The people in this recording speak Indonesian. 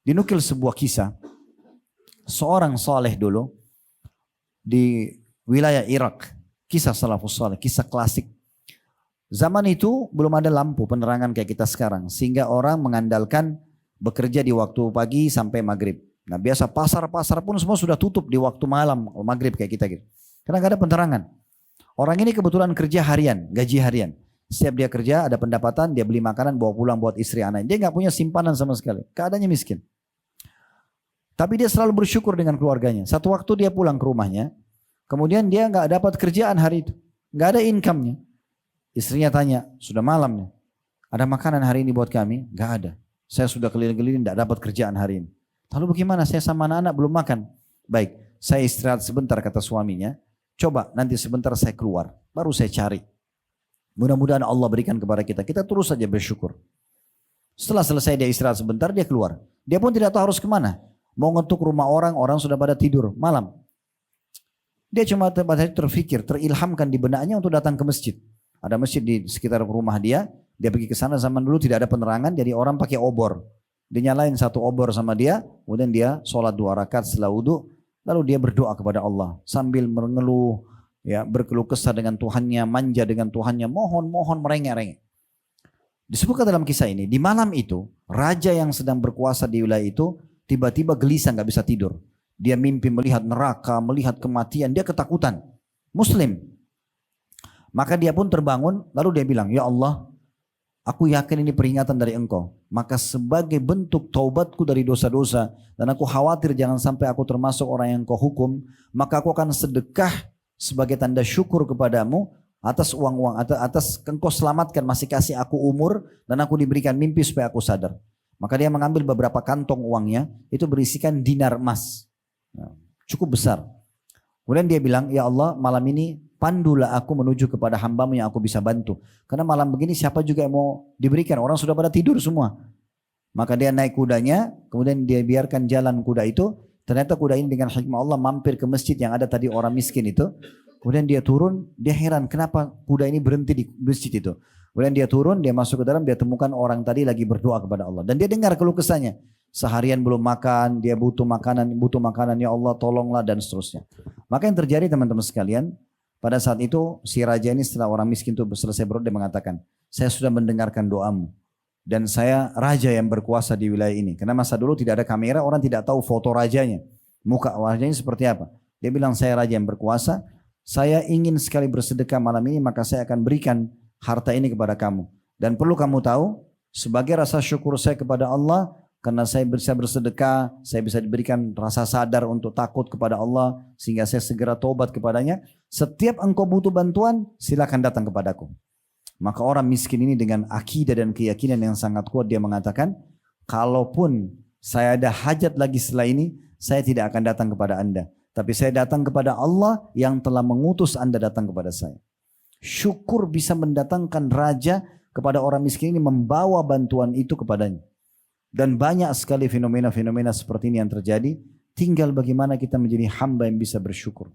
Dinukil sebuah kisah, seorang saleh dulu di wilayah Irak, kisah salafus saleh, kisah klasik. Zaman itu belum ada lampu penerangan kayak kita sekarang, sehingga orang mengandalkan bekerja di waktu pagi sampai maghrib. Nah biasa pasar-pasar pun semua sudah tutup di waktu malam, maghrib kayak kita gitu. Karena gak ada penerangan. Orang ini kebetulan kerja harian, gaji harian. Setiap dia kerja ada pendapatan, dia beli makanan bawa pulang buat istri anak. Dia gak punya simpanan sama sekali, keadaannya miskin. Tapi dia selalu bersyukur dengan keluarganya. Satu waktu dia pulang ke rumahnya, kemudian dia gak dapat kerjaan hari itu. Gak ada income-nya. Istrinya tanya, sudah malam nih, ada makanan hari ini buat kami? Gak ada. Saya sudah keliling-keliling gak dapat kerjaan hari ini. Lalu bagaimana? Saya sama anak-anak belum makan. Baik, saya istirahat sebentar kata suaminya. Coba nanti sebentar saya keluar, baru saya cari. Mudah-mudahan Allah berikan kepada kita. Kita terus saja bersyukur. Setelah selesai dia istirahat sebentar, dia keluar. Dia pun tidak tahu harus kemana. Mau ngetuk rumah orang, orang sudah pada tidur malam. Dia cuma terfikir, terilhamkan di benaknya untuk datang ke masjid. Ada masjid di sekitar rumah dia. Dia pergi ke sana, zaman dulu tidak ada penerangan, jadi orang pakai obor. Dia nyalain satu obor sama dia, kemudian dia sholat 2 rakaat setelah wudu, lalu dia berdoa kepada Allah sambil mengeluh, ya, berkeluh kesah dengan Tuhannya, manja dengan Tuhannya, mohon merengek-rengek. Disebutkan dalam kisah ini, di malam itu raja yang sedang berkuasa di wilayah itu tiba-tiba gelisah, nggak bisa tidur. Dia mimpi melihat neraka, melihat kematian, dia ketakutan. Muslim. Maka dia pun terbangun, lalu dia bilang, ya Allah, aku yakin ini peringatan dari engkau. Maka sebagai bentuk taubatku dari dosa-dosa, dan aku khawatir jangan sampai aku termasuk orang yang kau hukum, maka aku akan sedekah sebagai tanda syukur kepadamu atas uang-uang, atas engkau selamatkan, masih kasih aku umur, dan aku diberikan mimpi supaya aku sadar. Maka dia mengambil beberapa kantong uangnya, itu berisikan dinar emas. Cukup besar. Kemudian dia bilang, ya Allah, malam ini pandulah aku menuju kepada hambamu yang aku bisa bantu. Karena malam begini siapa juga yang mau diberikan. Orang sudah pada tidur semua. Maka dia naik kudanya. Kemudian dia biarkan jalan kuda itu. Ternyata kuda ini dengan hikmah Allah mampir ke masjid yang ada tadi orang miskin itu. Kemudian dia turun. Dia heran kenapa kuda ini berhenti di masjid itu. Kemudian dia turun. Dia masuk ke dalam. Dia temukan orang tadi lagi berdoa kepada Allah. Dan dia dengar keluh kesahnya. Seharian belum makan. Dia butuh makanan. Ya Allah tolonglah dan seterusnya. Maka yang terjadi teman-teman sekalian. Pada saat itu si raja ini setelah orang miskin itu selesai berdoa dia mengatakan, saya sudah mendengarkan doamu dan saya raja yang berkuasa di wilayah ini. Karena masa dulu tidak ada kamera, orang tidak tahu foto rajanya, muka rajanya seperti apa. Dia bilang saya raja yang berkuasa, saya ingin sekali bersedekah malam ini maka saya akan berikan harta ini kepada kamu. Dan perlu kamu tahu sebagai rasa syukur saya kepada Allah karena saya bisa bersedekah, saya bisa diberikan rasa sadar untuk takut kepada Allah sehingga saya segera tobat kepadanya. Setiap engkau butuh bantuan, silakan datang kepadaku. Maka orang miskin ini dengan akidah dan keyakinan yang sangat kuat dia mengatakan, kalaupun saya ada hajat lagi setelah ini, saya tidak akan datang kepada anda. Tapi saya datang kepada Allah yang telah mengutus anda datang kepada saya. Syukur bisa mendatangkan raja kepada orang miskin ini, membawa bantuan itu kepadanya. Dan banyak sekali fenomena-fenomena seperti ini yang terjadi. Tinggal bagaimana kita menjadi hamba yang bisa bersyukur.